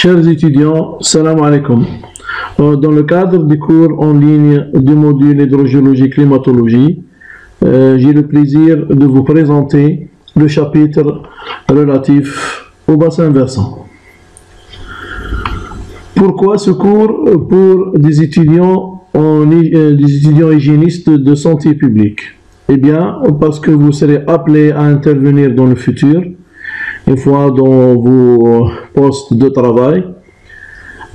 Chers étudiants, salam alaikum. Dans le cadre des cours en ligne du module hydrogéologie-climatologie, j'ai le plaisir de vous présenter le chapitre relatif au bassin versant. Pourquoi ce cours pour des étudiants hygiénistes de santé publique? Eh bien, parce que vous serez appelés à intervenir dans le futur, une fois dans vos postes de travail,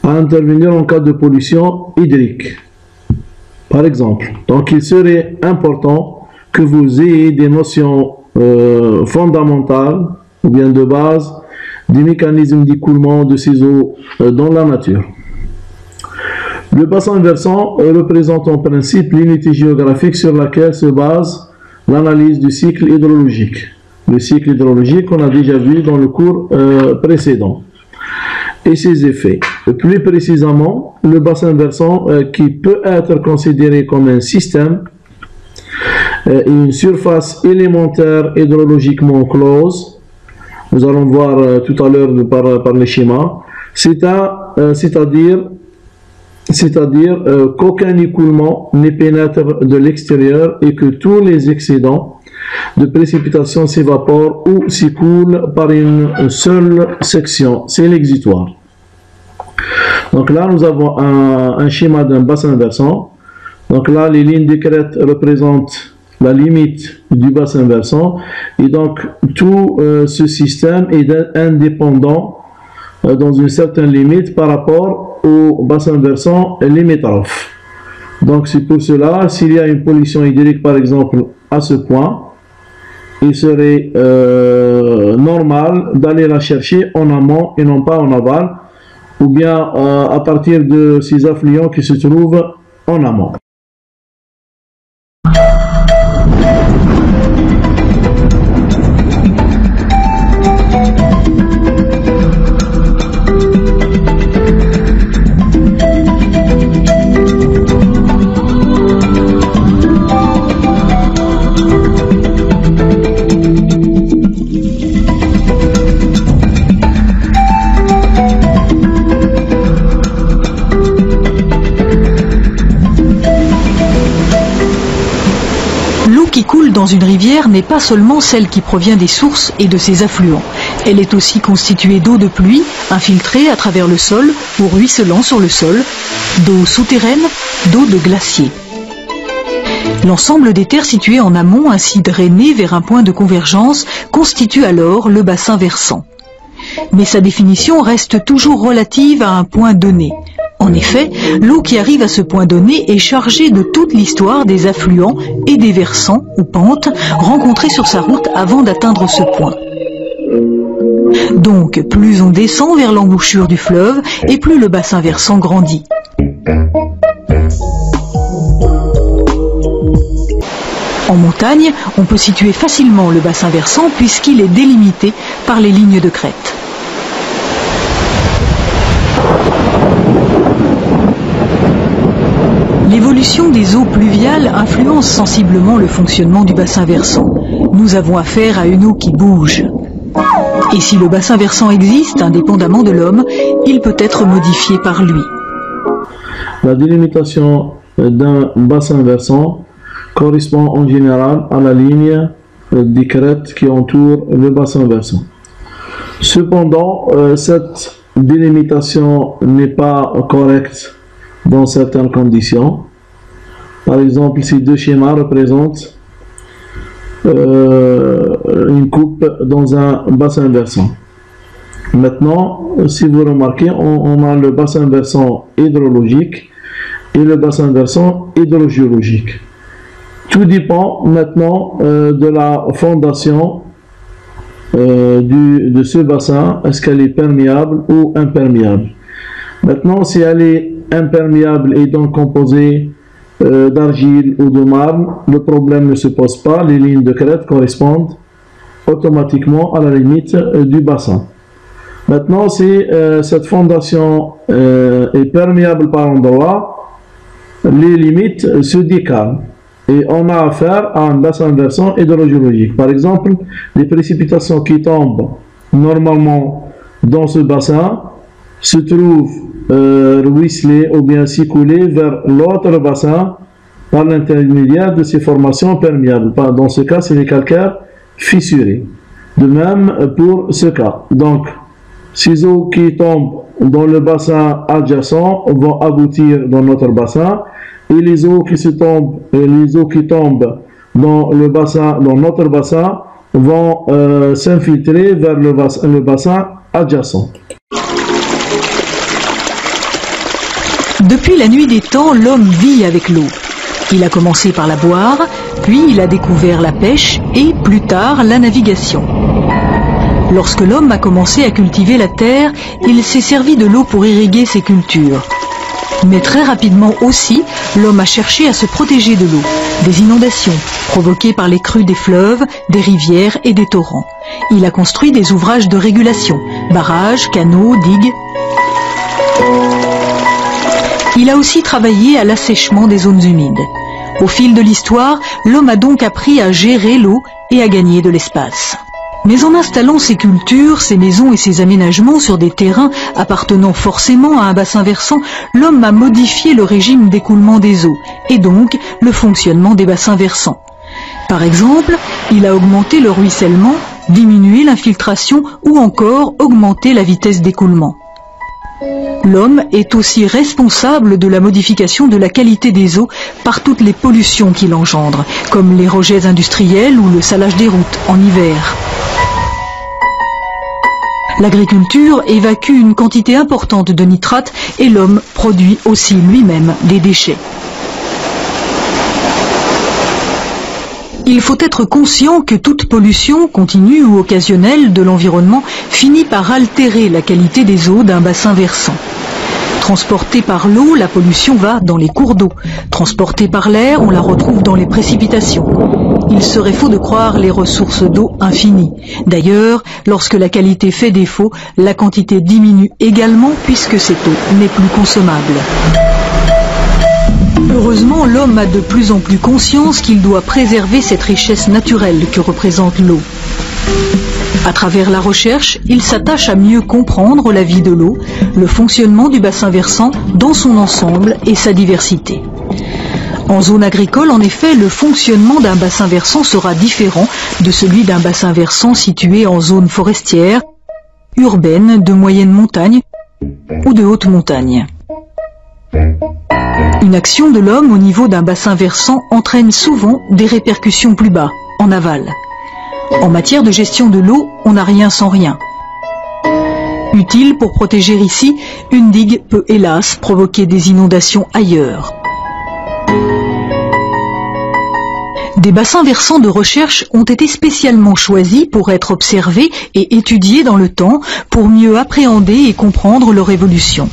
à intervenir en cas de pollution hydrique, par exemple. Donc, il serait important que vous ayez des notions fondamentales ou bien de base des mécanismes d'écoulement de ces eaux dans la nature. Le bassin versant représente en principe l'unité géographique sur laquelle se base l'analyse du cycle hydrologique. Le cycle hydrologique qu'on a déjà vu dans le cours précédent. Et ses effets. Plus précisément, le bassin versant qui peut être considéré comme un système et une surface élémentaire hydrologiquement close. Nous allons voir tout à l'heure par les schémas. C'est-à-dire qu'aucun écoulement ne pénètre de l'extérieur et que tous les excédents de précipitation s'évaporent ou s'écoulent par une seule section, c'est l'exutoire. Donc là, nous avons un schéma d'un bassin versant. Donc là, les lignes de crête représentent la limite du bassin versant. Et donc, tout ce système est indépendant dans une certaine limite par rapport au bassin versant limitrophe. Donc, c'est pour cela, s'il y a une pollution hydrique, par exemple, à ce point, il serait normal d'aller la chercher en amont et non pas en aval, ou bien à partir de ces affluents qui se trouvent en amont. Dans une rivière n'est pas seulement celle qui provient des sources et de ses affluents. Elle est aussi constituée d'eau de pluie, infiltrée à travers le sol ou ruisselant sur le sol, d'eau souterraine, d'eau de glacier. L'ensemble des terres situées en amont, ainsi drainées vers un point de convergence, constitue alors le bassin versant. Mais sa définition reste toujours relative à un point donné. En effet, l'eau qui arrive à ce point donné est chargée de toute l'histoire des affluents et des versants ou pentes rencontrés sur sa route avant d'atteindre ce point. Donc, plus on descend vers l'embouchure du fleuve et plus le bassin versant grandit. En montagne, on peut situer facilement le bassin versant puisqu'il est délimité par les lignes de crête. L'évolution des eaux pluviales influence sensiblement le fonctionnement du bassin versant. Nous avons affaire à une eau qui bouge. Et si le bassin versant existe, indépendamment de l'homme, il peut être modifié par lui. La délimitation d'un bassin versant correspond en général à la ligne des crêtes qui entourent le bassin versant. Cependant, cette délimitation n'est pas correcte dans certaines conditions. Par exemple, ces deux schémas représentent une coupe dans un bassin versant. Maintenant, si vous remarquez, on a le bassin versant hydrologique et le bassin versant hydrogéologique. Tout dépend maintenant de la fondation de ce bassin. Est-ce qu'elle est perméable ou imperméable? Maintenant, si elle est imperméable et donc composée d'argile ou de marne, le problème ne se pose pas. Les lignes de crête correspondent automatiquement à la limite du bassin. Maintenant, si cette fondation est perméable par endroit, les limites se décalent et on a affaire à un bassin versant hydrogéologique. Par exemple, les précipitations qui tombent normalement dans ce bassin se trouve ruisseler ou bien s'écouler vers l'autre bassin par l'intermédiaire de ces formations perméables. Dans ce cas, c'est les calcaires fissurés. De même pour ce cas. Donc, ces eaux qui tombent dans le bassin adjacent vont aboutir dans notre bassin, et les eaux qui tombent dans notre bassin vont s'infiltrer vers le bassin adjacent. Depuis la nuit des temps, l'homme vit avec l'eau. Il a commencé par la boire, puis il a découvert la pêche et plus tard la navigation. Lorsque l'homme a commencé à cultiver la terre, il s'est servi de l'eau pour irriguer ses cultures. Mais très rapidement aussi, l'homme a cherché à se protéger de l'eau, des inondations provoquées par les crues des fleuves, des rivières et des torrents. Il a construit des ouvrages de régulation, barrages, canaux, digues. Il a aussi travaillé à l'assèchement des zones humides. Au fil de l'histoire, l'homme a donc appris à gérer l'eau et à gagner de l'espace. Mais en installant ses cultures, ses maisons et ses aménagements sur des terrains appartenant forcément à un bassin versant, l'homme a modifié le régime d'écoulement des eaux et donc le fonctionnement des bassins versants. Par exemple, il a augmenté le ruissellement, diminué l'infiltration ou encore augmenté la vitesse d'écoulement. L'homme est aussi responsable de la modification de la qualité des eaux par toutes les pollutions qu'il engendre, comme les rejets industriels ou le salage des routes en hiver. L'agriculture évacue une quantité importante de nitrates et l'homme produit aussi lui-même des déchets. Il faut être conscient que toute pollution, continue ou occasionnelle, de l'environnement finit par altérer la qualité des eaux d'un bassin versant. Transportée par l'eau, la pollution va dans les cours d'eau. Transportée par l'air, on la retrouve dans les précipitations. Il serait faux de croire les ressources d'eau infinies. D'ailleurs, lorsque la qualité fait défaut, la quantité diminue également puisque cette eau n'est plus consommable. Heureusement, l'homme a de plus en plus conscience qu'il doit préserver cette richesse naturelle que représente l'eau. À travers la recherche, il s'attache à mieux comprendre la vie de l'eau, le fonctionnement du bassin versant dans son ensemble et sa diversité. En zone agricole, en effet, le fonctionnement d'un bassin versant sera différent de celui d'un bassin versant situé en zone forestière, urbaine, de moyenne montagne ou de haute montagne. Une action de l'homme au niveau d'un bassin versant entraîne souvent des répercussions plus bas, en aval. En matière de gestion de l'eau, on n'a rien sans rien. Utile pour protéger ici, une digue peut hélas provoquer des inondations ailleurs. Des bassins versants de recherche ont été spécialement choisis pour être observés et étudiés dans le temps pour mieux appréhender et comprendre leur évolution.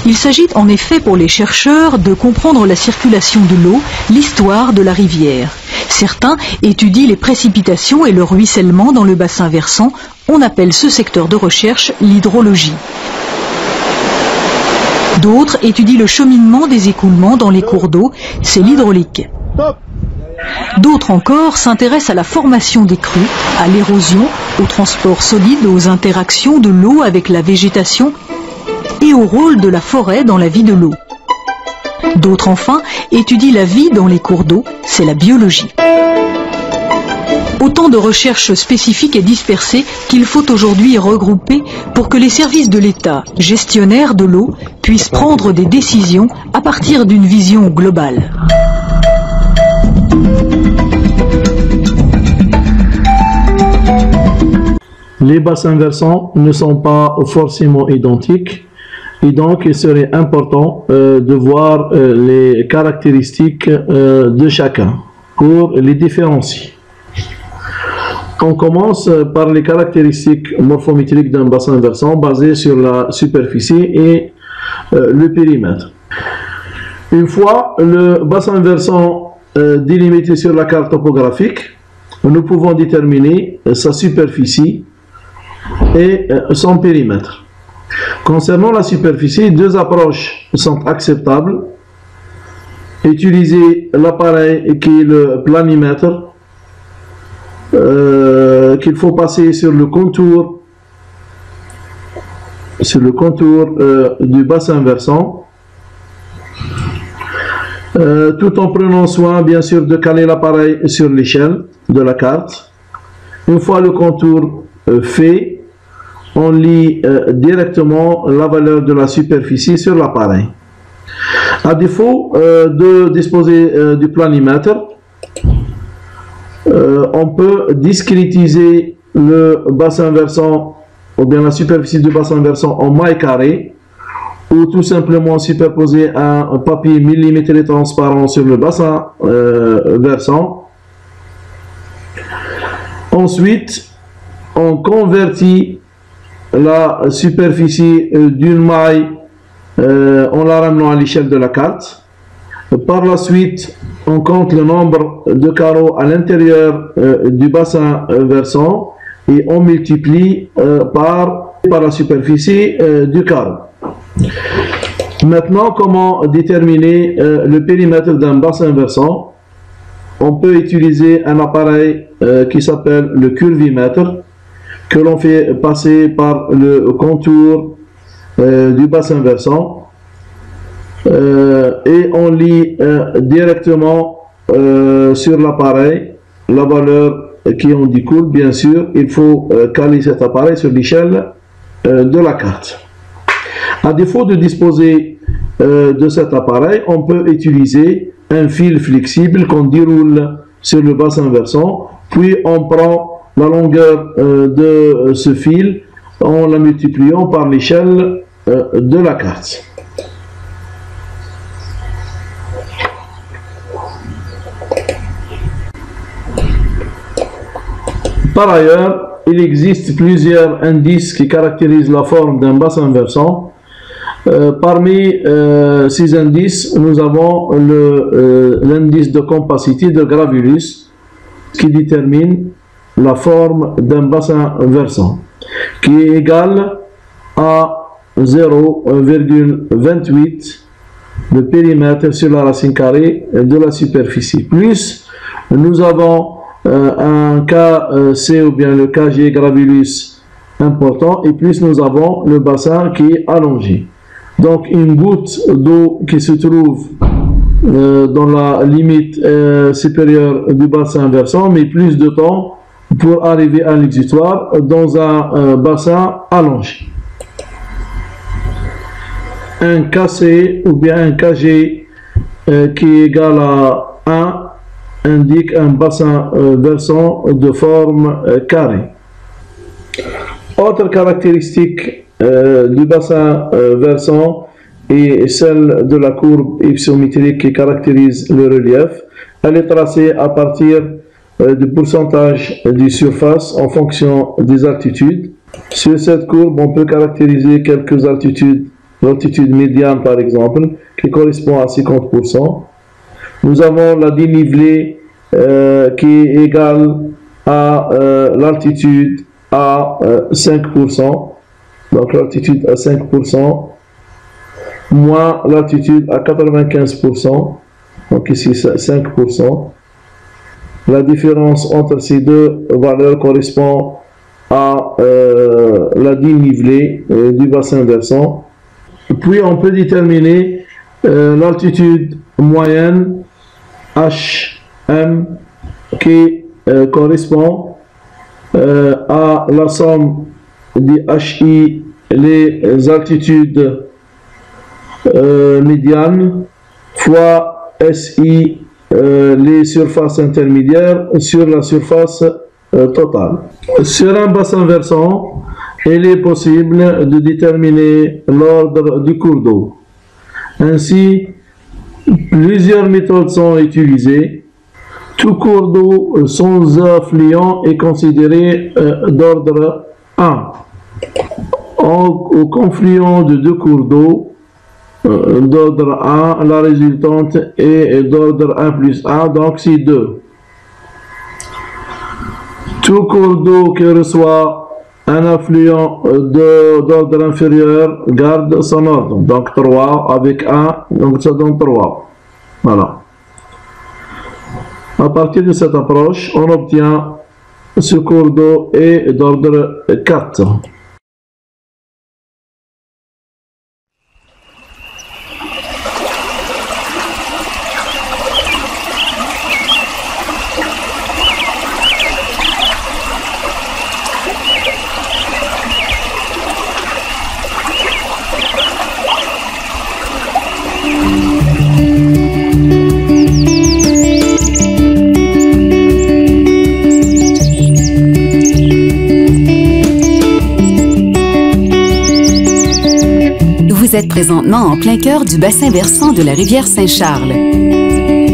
Il s'agit en effet pour les chercheurs de comprendre la circulation de l'eau, l'histoire de la rivière. Certains étudient les précipitations et le ruissellement dans le bassin versant. On appelle ce secteur de recherche l'hydrologie. D'autres étudient le cheminement des écoulements dans les cours d'eau, c'est l'hydraulique. D'autres encore s'intéressent à la formation des crues, à l'érosion, au transport solide, aux interactions de l'eau avec la végétation et au rôle de la forêt dans la vie de l'eau. D'autres enfin étudient la vie dans les cours d'eau, c'est la biologie. Autant de recherches spécifiques et dispersées qu'il faut aujourd'hui regrouper pour que les services de l'État, gestionnaires de l'eau, puissent prendre des décisions à partir d'une vision globale. Les bassins versants ne sont pas forcément identiques et donc il serait important de voir les caractéristiques de chacun pour les différencier. On commence par les caractéristiques morphométriques d'un bassin versant basées sur la superficie et le périmètre. Une fois le bassin versant délimité sur la carte topographique, nous pouvons déterminer sa superficie et son périmètre. Concernant la superficie, deux approches sont acceptables. Utiliser l'appareil qui est le planimètre, qu'il faut passer sur le contour sur le contour du bassin versant, tout en prenant soin bien sûr de caler l'appareil sur l'échelle de la carte. Une fois le contour fait, on lit directement la valeur de la superficie sur l'appareil. À défaut de disposer du planimètre, on peut discrétiser le bassin versant ou bien la superficie du bassin versant en mailles carrées, ou tout simplement superposer un papier millimétré transparent sur le bassin versant. Ensuite, on convertit la superficie d'une maille en la ramenant à l'échelle de la carte. Par la suite, on compte le nombre de carreaux à l'intérieur du bassin versant et on multiplie par la superficie du carreau. Maintenant, comment déterminer le périmètre d'un bassin versant? On peut utiliser un appareil qui s'appelle le curvimètre, que l'on fait passer par le contour du bassin versant, et on lit directement sur l'appareil la valeur qui en découle. Bien sûr, il faut caler cet appareil sur l'échelle de la carte. À défaut de disposer de cet appareil, on peut utiliser un fil flexible qu'on déroule sur le bassin versant, puis on prend la longueur de ce fil en la multipliant par l'échelle de la carte. Par ailleurs, il existe plusieurs indices qui caractérisent la forme d'un bassin versant. Parmi ces indices, nous avons l'indice de compacité de Gravulus qui détermine la forme d'un bassin versant, qui est égal à 0,28 de périmètre sur la racine carrée de la superficie. Plus nous avons un KC ou bien le KG Gravulus important, et plus nous avons le bassin qui est allongé. Donc une goutte d'eau qui se trouve dans la limite supérieure du bassin versant met plus de temps pour arriver à l'exutoire dans un bassin allongé. Un KC ou bien un KG qui est égal à 1 indique un bassin versant de forme carrée. Autre caractéristique du bassin versant est celle de la courbe hypsométrique qui caractérise le relief. Elle est tracée à partir du pourcentage de surface en fonction des altitudes. Sur cette courbe, on peut caractériser quelques altitudes, l'altitude médiane par exemple, qui correspond à 50%. Nous avons la dénivelée qui est égale à l'altitude à 5%, donc l'altitude à 5%, moins l'altitude à 95%, donc ici 5%. La différence entre ces deux valeurs correspond à la dénivelée du bassin versant. Puis on peut déterminer l'altitude moyenne HM qui correspond à la somme des HI, les altitudes médianes, fois SI, les surfaces intermédiaires sur la surface totale. Sur un bassin versant, il est possible de déterminer l'ordre du cours d'eau. Ainsi, plusieurs méthodes sont utilisées. Tout cours d'eau sans affluent est considéré d'ordre 1. Au confluent de deux cours d'eau d'ordre 1, la résultante est d'ordre 1 plus 1, donc c'est 2. Tout cours d'eau qui reçoit un affluent d'ordre inférieur garde son ordre, donc 3 avec 1, donc ça donne 3. Voilà. À partir de cette approche, on obtient ce cours d'eau est d'ordre 4. Vous êtes présentement en plein cœur du bassin versant de la rivière Saint-Charles.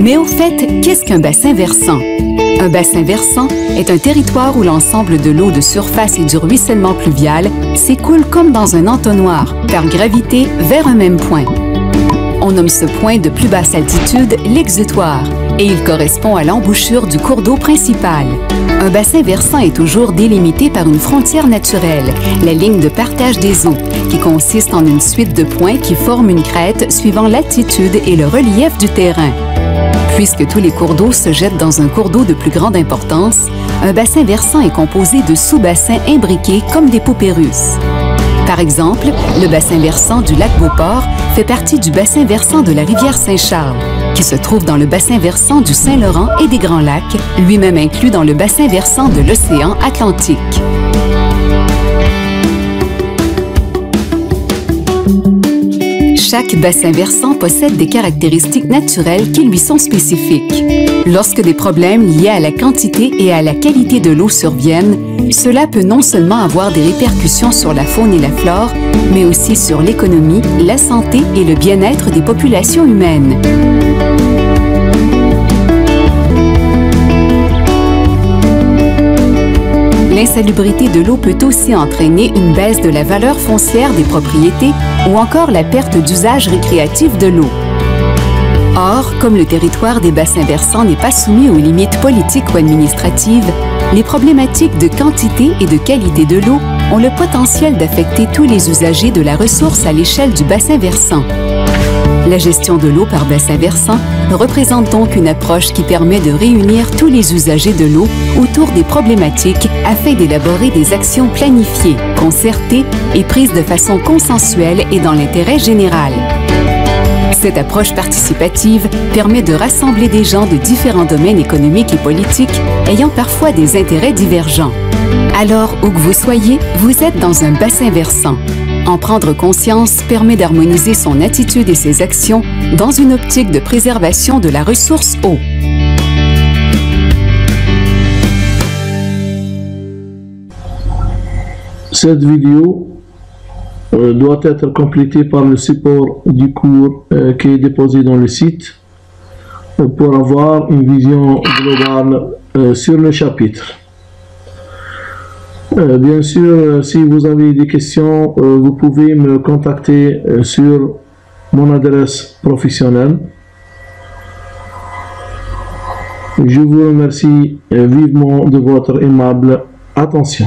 Mais au fait, qu'est-ce qu'un bassin versant? Un bassin versant est un territoire où l'ensemble de l'eau de surface et du ruissellement pluvial s'écoule comme dans un entonnoir, par gravité, vers un même point. On nomme ce point de plus basse altitude l'exutoire et il correspond à l'embouchure du cours d'eau principal. Un bassin versant est toujours délimité par une frontière naturelle, la ligne de partage des eaux, qui consiste en une suite de points qui forment une crête suivant l'altitude et le relief du terrain. Puisque tous les cours d'eau se jettent dans un cours d'eau de plus grande importance, un bassin versant est composé de sous-bassins imbriqués comme des poupées russes. Par exemple, le bassin versant du lac Beauport fait partie du bassin versant de la rivière Saint-Charles, qui se trouve dans le bassin versant du Saint-Laurent et des Grands Lacs, lui-même inclus dans le bassin versant de l'océan Atlantique. Chaque bassin versant possède des caractéristiques naturelles qui lui sont spécifiques. Lorsque des problèmes liés à la quantité et à la qualité de l'eau surviennent, cela peut non seulement avoir des répercussions sur la faune et la flore, mais aussi sur l'économie, la santé et le bien-être des populations humaines. L'insalubrité de l'eau peut aussi entraîner une baisse de la valeur foncière des propriétés ou encore la perte d'usage récréatif de l'eau. Or, comme le territoire des bassins versants n'est pas soumis aux limites politiques ou administratives, les problématiques de quantité et de qualité de l'eau ont le potentiel d'affecter tous les usagers de la ressource à l'échelle du bassin versant. La gestion de l'eau par bassin versant représente donc une approche qui permet de réunir tous les usagers de l'eau autour des problématiques afin d'élaborer des actions planifiées, concertées et prises de façon consensuelle et dans l'intérêt général. Cette approche participative permet de rassembler des gens de différents domaines économiques et politiques ayant parfois des intérêts divergents. Alors, où que vous soyez, vous êtes dans un bassin versant. En prendre conscience permet d'harmoniser son attitude et ses actions dans une optique de préservation de la ressource eau. Cette vidéo doit être complétée par le support du cours qui est déposé dans le site pour avoir une vision globale sur le chapitre. Bien sûr, si vous avez des questions, vous pouvez me contacter sur mon adresse professionnelle. Je vous remercie vivement de votre aimable attention.